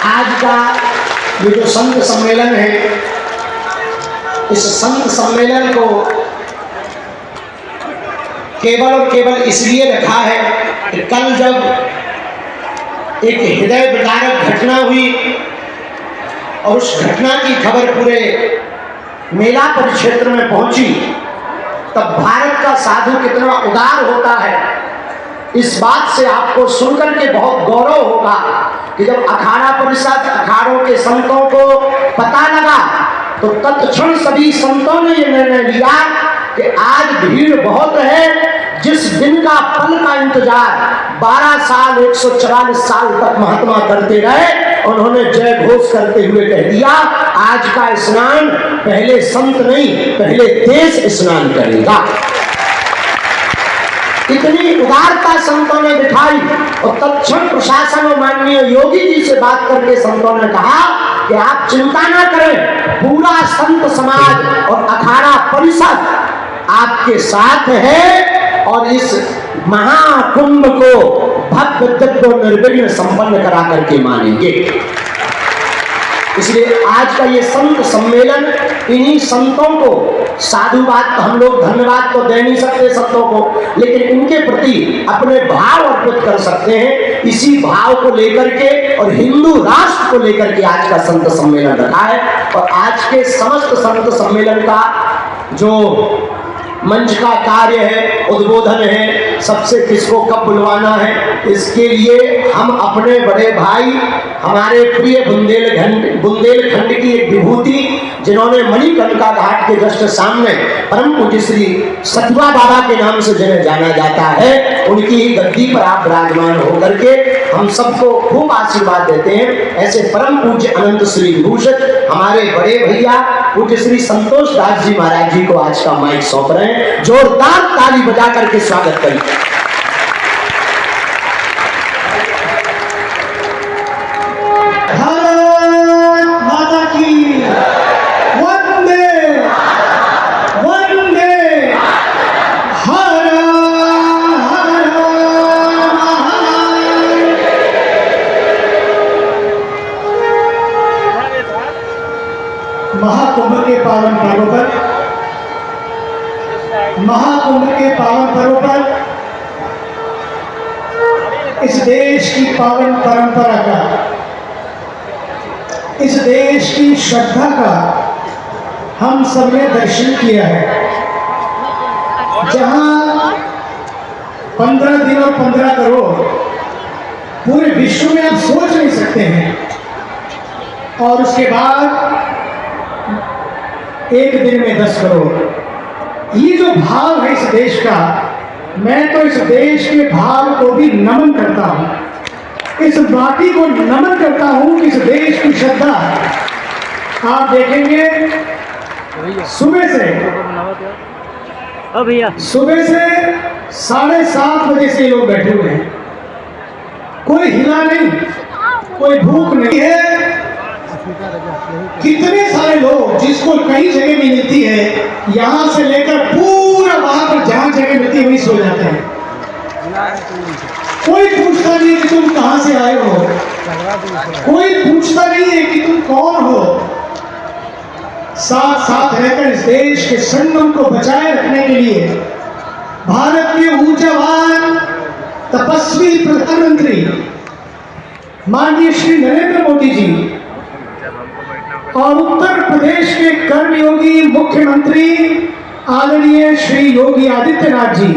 आज का ये जो संत सम्मेलन है, इस संत सम्मेलन को केवल और केवल इसलिए रखा है कि कल जब एक हृदय विदारक घटना हुई और उस घटना की खबर पूरे मेला परिक्षेत्र में पहुंची, तब भारत का साधु कितना उदार होता है इस बात से आपको सुनकर के बहुत गौरव होगा कि जब अखाड़ा परिषद अखाड़ों के संतों को पता लगा तो तत्क्षण सभी संतों ने यह निर्णय लिया कि आज भीड़ बहुत है, जिस दिन का पल का इंतजार 12 साल 144 साल तक महात्मा करते रहे, उन्होंने जय घोष करते हुए कह दिया आज का स्नान पहले संत नहीं पहले देश स्नान करेगा। इतनी उदारता संतों ने दिखाई और तत्क्षण प्रशासन और माननीय योगी जी से बात करके संतों ने कहा कि आप चिंता ना करें, पूरा संत समाज और अखाड़ा परिषद आपके साथ है और इस महाकुंभ को भव्य दिव्य निर्विघ्न संपन्न करा करके मानेंगे। इसलिए आज का ये संत सम्मेलन इन्हीं संतों को साधुवाद हम लोग धन्यवाद तो दे नहीं सकते संतों को, लेकिन इनके प्रति अपने भाव अर्पित कर सकते हैं। इसी भाव को लेकर के और हिंदू राष्ट्र को लेकर के आज का संत सम्मेलन रखा है। और आज के समस्त संत सम्मेलन का जो मंच का कार्य है, उद्बोधन है, सबसे किसको कब बुलवाना है, इसके लिए हम अपने बड़े भाई हमारे प्रिय बुंदेलखंड की एक विभूति जिन्होंने मणिकर्णिका घाट के जस्ट सामने परम पूज्य श्री सतवा बाबा के नाम से जिन्हें जाना जाता है, उनकी ही गद्दी पर आप विराजमान होकर के हम सबको खूब आशीर्वाद देते हैं। ऐसे परम पूज्य अनंत श्री विभूषित हमारे बड़े भैया पूज्य श्री संतोष दास जी महाराज जी को आज का माइक सौंप रहे हैं। जोरदार ताली बजा करके स्वागत करें। महाकुंभ के पावन पर्व पर इस देश की पावन परंपरा का, इस देश की श्रद्धा का हम सबने दर्शन किया है। जहां 15 दिन और 15 करोड़ पूरे विश्व में आप सोच नहीं सकते हैं, और उसके बाद एक दिन में 10 करोड़। ये जो भाव है इस देश का, मैं तो इस देश के भाव को भी नमन करता हूँ, इस माटी को नमन करता हूँ कि इस देश की श्रद्धा। आप देखेंगे सुबह से 7:30 बजे से लोग बैठे हुए हैं, कोई हिला नहीं, कोई भूख नहीं है। कितने सारे लोग जिसको कहीं जगह नहीं मिलती है, यहां से लेकर पूरा वहां पर जहां जगह मिलती है वहीं सो जाते हैं। कोई पूछता नहीं कि तुम कहां से आए हो, कोई पूछता नहीं है कि तुम कौन हो। साथ साथ रहकर इस देश के संगम को बचाए रखने के लिए भारत के ऊर्जावान तपस्वी प्रधानमंत्री माननीय श्री नरेंद्र मोदी जी और उत्तर प्रदेश के कर्मयोगी मुख्यमंत्री आदरणीय श्री योगी आदित्यनाथ जी,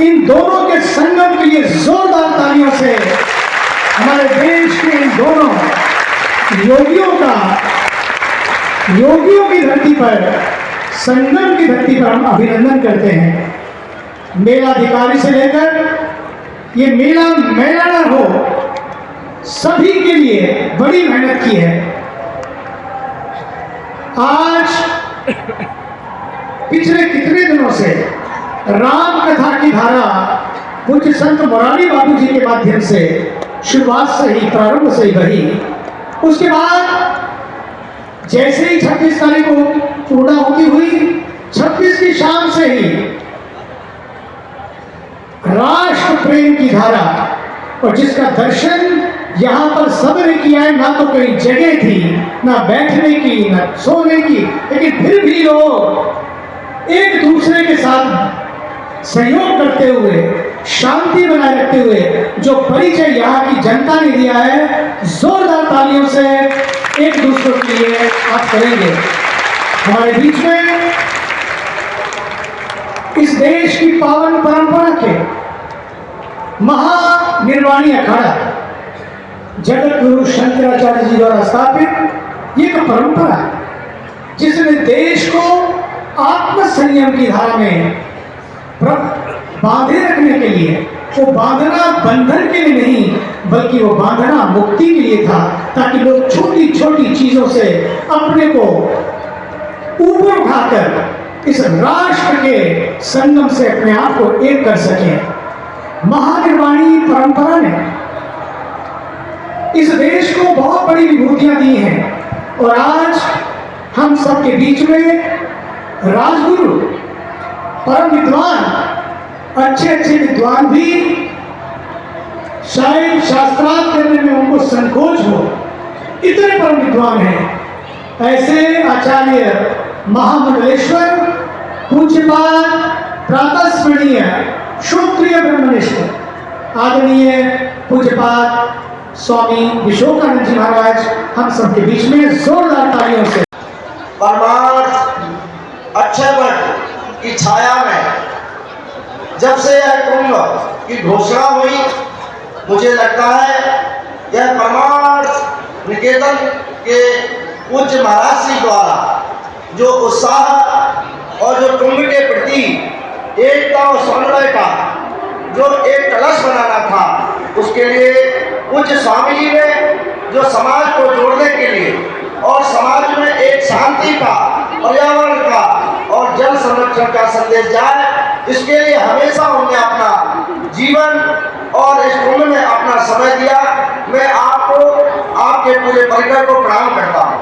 इन दोनों के संगम के लिए जोरदार तालियों से हमारे देश के इन दोनों योगियों की धरती पर, संगम की धरती पर हम अभिनंदन करते हैं। मेलाधिकारी से लेकर ये मेला ना हो, सभी के लिए बड़ी मेहनत की है। आज पिछले कितने दिनों से राम कथा की धारा पूज्य संत मुरारी बाबू जी के माध्यम से शुरुआत से ही, प्रारंभ से ही बही। उसके बाद जैसे ही 26 तारीख को पूर्णाहुति हुई, 26 की शाम से ही राष्ट्र प्रेम की धारा, और जिसका दर्शन यहाँ पर सबने किया है, ना तो कोई जगह थी, ना बैठने की, ना सोने की, लेकिन फिर भी लोग एक दूसरे के साथ सहयोग करते हुए, शांति बनाए रखते हुए जो परिचय यहाँ की जनता ने दिया है, जोरदार तालियों से एक दूसरे के लिए आप करेंगे। हमारे बीच में इस देश की पावन परंपरा के महानिर्वाणी अखाड़ा जगत गुरु शंकराचार्य जी द्वारा स्थापित ये एक परंपरा है जिसने देश को आत्म संयम की धारा में बांधे रखने के लिए, वो बांधना बंधन के लिए नहीं बल्कि वो बांधना मुक्ति के लिए था, ताकि लोग छोटी छोटी चीजों से अपने को ऊपर उठाकर इस राष्ट्र के संगम से अपने आप को एक कर सके। महानिर्वाणी परंपरा ने इस देश को बहुत बड़ी विभूतियां दी हैं और आज हम सबके बीच में राजगुरु, परम विद्वान, अच्छे अच्छे विद्वान भी शायद शास्त्रार्थ करने में उनको संकोच हो, इतने परम विद्वान हैं। ऐसे आचार्य महामंडलेश्वर पूज्यपाद प्रातस्मरणीय श्रोत्रिय ब्रह्मनिष्ठ आदरणीय पूज्यपाद स्वामी विशोकानंद जी महाराज हम सबके बीच में जोरदार तालियों से। परमार्थ अक्षय वट की छाया में जब से यह कुंभ की घोषणा हुई, मुझे लगता है यह परमार्थ निकेतन के पूज्य महाराज श्री द्वारा जो उत्साह और जो कुंभ के प्रति एकता और समन्वय का जो एक कलश बनाना था, उसके लिए पूज्य स्वामी जी ने जो समाज को जोड़ने के लिए और समाज में एक शांति का, पर्यावरण का और जल संरक्षण का संदेश जाए, इसके लिए हमेशा उन्होंने अपना जीवन और इस कुंभ में अपना समय दिया। मैं आपको, आपके पूरे परिवार को प्रणाम करता हूँ।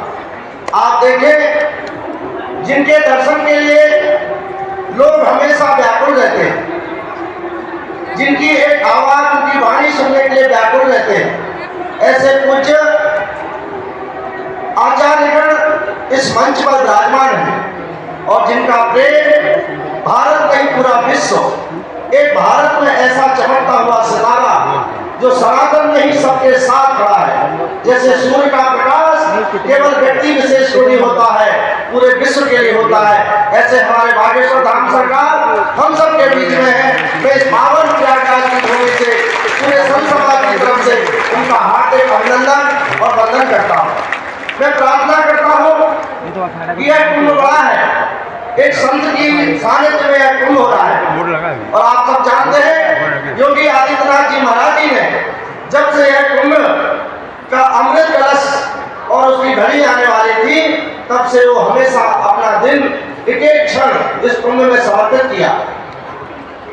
आप देखें, जिनके दर्शन के लिए लोग हमेशा व्याकुल रहते हैं, जिनकी एक आवाज, उनकी वाणी सुनने के लिए व्याकुल रहते हैं, ऐसे पूज्य आचार्यगण इस मंच पर विराजमान हैं और जिनका प्रेम भारत नहीं पूरा विश्व, एक भारत में ऐसा चमकता हुआ सितारा जो सनातन नहीं सबके साथ खड़ा है। जैसे सूर्य का प्रकाश केवल व्यक्ति विशेष को नहीं होता है, पूरे विश्व के लिए होता है, ऐसे हमारे बागेश्वर धाम सरकार हम सब के बीच में है। मैं इस पावन प्रयागराज की भूमि से पूरे संत समाज की तरफ से उनका हार्दिक अभिनंदन और वंदन करता हूँ। मैं प्रार्थना करता हूँ कि यह कुंभ बड़ा है, एक संत की सानिध्य में यह कुंभ हो रहा है और आप सब जानते हैं योगी आदित्यनाथ जी महाराज जी ने जब से यह कुंभ का अमृत कलश और उसकी घड़ी आने वाली थी, तब से वो हमेशा अपना दिन एक एक क्षण इस कुंभ में समर्पित किया।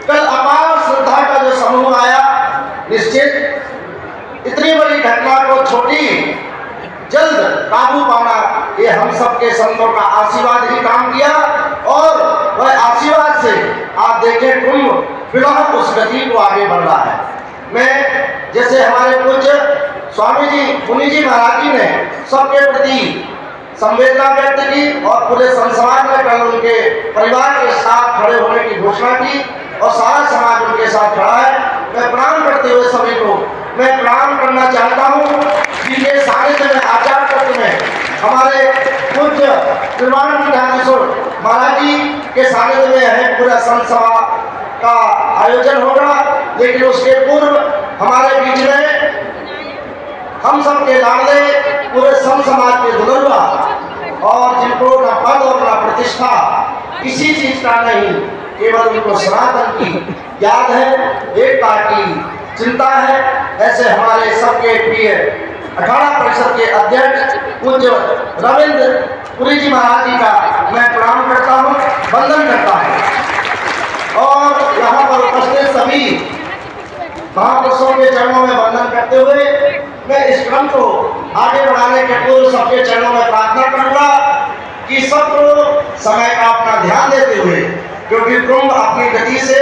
कल अपार श्रद्धा का जो समूह आया, निश्चित इतनी बड़ी घटना को छोटी जल्द काबू पाना, ये हम सबके संतों का आशीर्वाद ही काम किया और वह आशीर्वाद से आप देखें कुंभ विवाह उस गति को आगे बढ़ रहा है। मैं जैसे हमारे पूज्य स्वामी जी, मुनि जी महाराज जी ने सबके प्रति संवेदना व्यक्त की और पूरे संसार में कल उनके परिवार के साथ खड़े होने की घोषणा की और सारा समाज उनके साथ खड़ा है। मैं प्रणाम करते हुए सभी को मैं प्रणाम करना चाहता हूँ जिनके सानिध्य में, आचार तत्व में हमारे पूज्य त्रिवाणकिशोर महाराज जी के सानिध्य में है पूरा संत सभा का आयोजन होगा, लेकिन उसके पूर्व हमारे बीच में हम सब के लाडले पूरे संत समाज के दुलरुआ और जिनको न पद और न प्रतिष्ठा किसी चीज का नहीं, केवल उनको सनातन की याद है, एकता की चिंता है, ऐसे हमारे सबके प्रिय अखाड़ा परिषद के अध्यक्ष पूज्य रविंद्र पुरी जी महाराज जी का मैं प्रणाम करता हूँ, वंदन करता हूँ और यहाँ पर उपस्थित सभी महापुरुषों के चरणों में वंदन करते हुए मैं इस क्रम को आगे बढ़ाने के पूर्व सबके चरणों में प्रार्थना करूंगा कि सबको समय का अपना ध्यान देते हुए, क्योंकि कुंभ अपनी गति से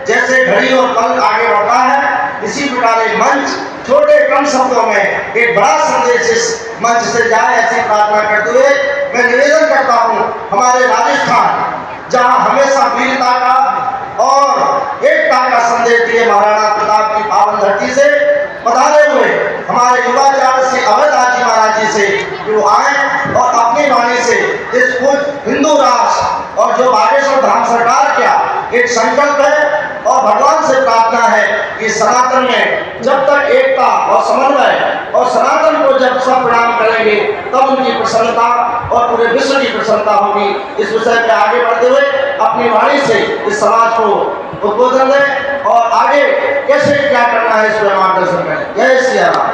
जैसे घड़ी और पल आगे बढ़ता है, इसी प्रकार मंच छोटे कम शब्दों में एक बड़ा संदेश इस मंच से जाए, ऐसी प्रार्थना करते हुए मैं निवेदन करता हूँ हमारे राजस्थान, जहाँ हमेशा वीरता का और एकता का संदेश दिए महाराणा प्रताप की पावन धरती से पधारे हुए हमारे युवाचार्य श्री अवधराज जी महाराज जी से जो आए और अपनी वाणी से इस कुछ हिंदू राष्ट्र और जो बागेश्वर धाम सरकार का एक संकल्प है और भगवान से प्रार्थना है कि सनातन में जब तक एकता और समन्वय और सनातन को जब सब प्रणाम करेंगे तब उनकी प्रसन्नता और पूरे विश्व की प्रसन्नता होगी। इस विषय पे आगे बढ़ते हुए अपनी वाणी से इस समाज को उद्बोधन दें और आगे कैसे क्या करना है इस पर मार्गदर्शन करें। जय श्री राम।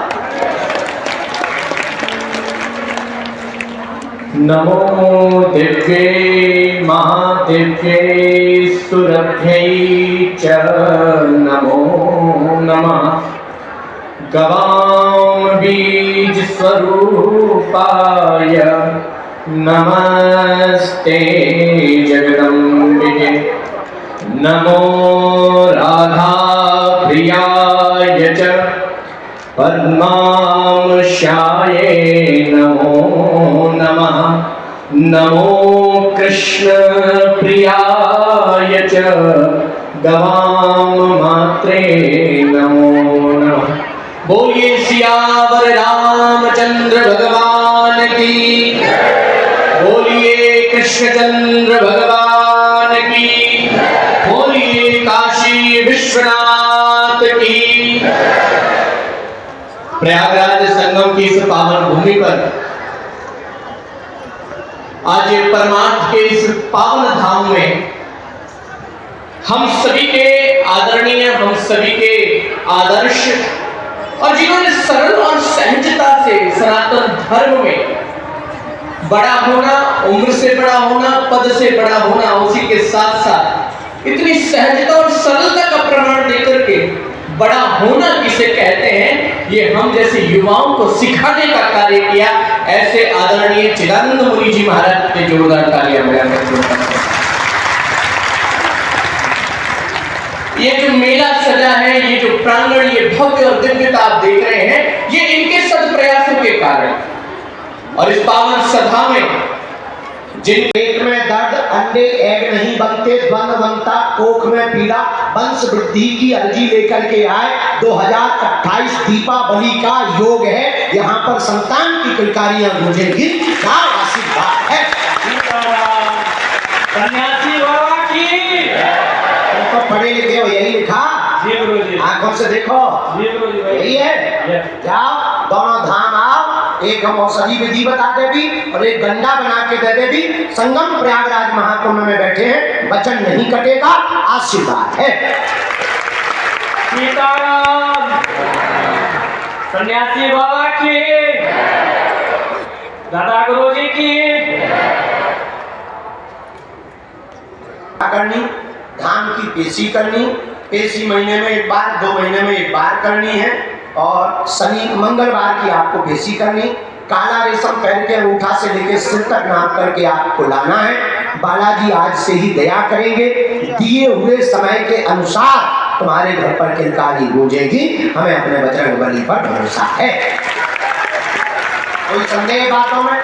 नमो दिव्ये महादिव्ये सुरभ्यै च नमो नमः गवां बीज स्वरूपाय नमस्ते जगदम्बिके नमो राधा प्रियाय च पद्मांशाये नमो नमः नमो कृष्ण प्रियाय च गवां मात्रे नमो नमः। बोलिए सियावर रामचंद्र भगवान की, बोलिए कृष्णचंद्र भगवान की, बोलिए काशी विश्वनाथ की। प्रयागराज संगम की इस पावन भूमि पर आज ये परमार्थ के इस पावन धाम में हम सभी के आदरणीय, हम सभी के आदर्श और जिन्होंने सरल और सहजता से सनातन धर्म में बड़ा होना, उम्र से बड़ा होना, पद से बड़ा होना, उसी के साथ साथ इतनी सहजता और सरलता का प्रमाण देकर के बड़ा होना किसे कहते हैं, ये हम जैसे युवाओं को सिखाने का कार्य किया। ऐसे आदरणीय चिदानंद मुनि जी महाराज के जोरदार तालियां बजाकर ये जो मेला सजा है, ये जो प्रांगण, ये भव्य और दिव्यता आप देख रहे हैं, ये इनके सद प्रयासों के कारण। और इस पावन सभा में जिन पेट में दर्द, अंडे एग नहीं बनते, द्वंद बनता, कोख में पीड़ा, वंश वृद्धि की अर्जी लेकर के आए। 2028 दीपावली का योग है, यहाँ पर संतान की किलकारियां गूंजेंगी। क्या आशीर्वाद है। सन्यासी बाबा की। तो पढ़े लिखे हो, यही लिखा, जी गुरुजी। आंखों से देखो, जी गुरुजी। यही है। जाओ दोनों धाम आओ, एक हम औषधि विधि बता दे भी और एक गंगा बना के दे दे भी। संगम प्रयागराज महाकुंभ में बैठे हैं, वचन नहीं कटेगा, आशीर्वाद है। सीताराम। सन्यासी बाबा की, दादा गुरुजी की। करनी धाम की पेशी करनी, पेशी महीने में एक बार, 2 महीने में एक बार करनी है। और शनि मंगलवार की आपको पेशी करनी। काला रेशम पहन के अंगूठा से लेकर सिर तक नाप करके आपको लाना है। बालाजी आज से ही दया करेंगे, दिए हुए समय के अनुसार तुम्हारे घर पर किलकारी गूंजेगी। हमें अपने बजरंगबली पर भरोसा है। कोई संदेह बातों में?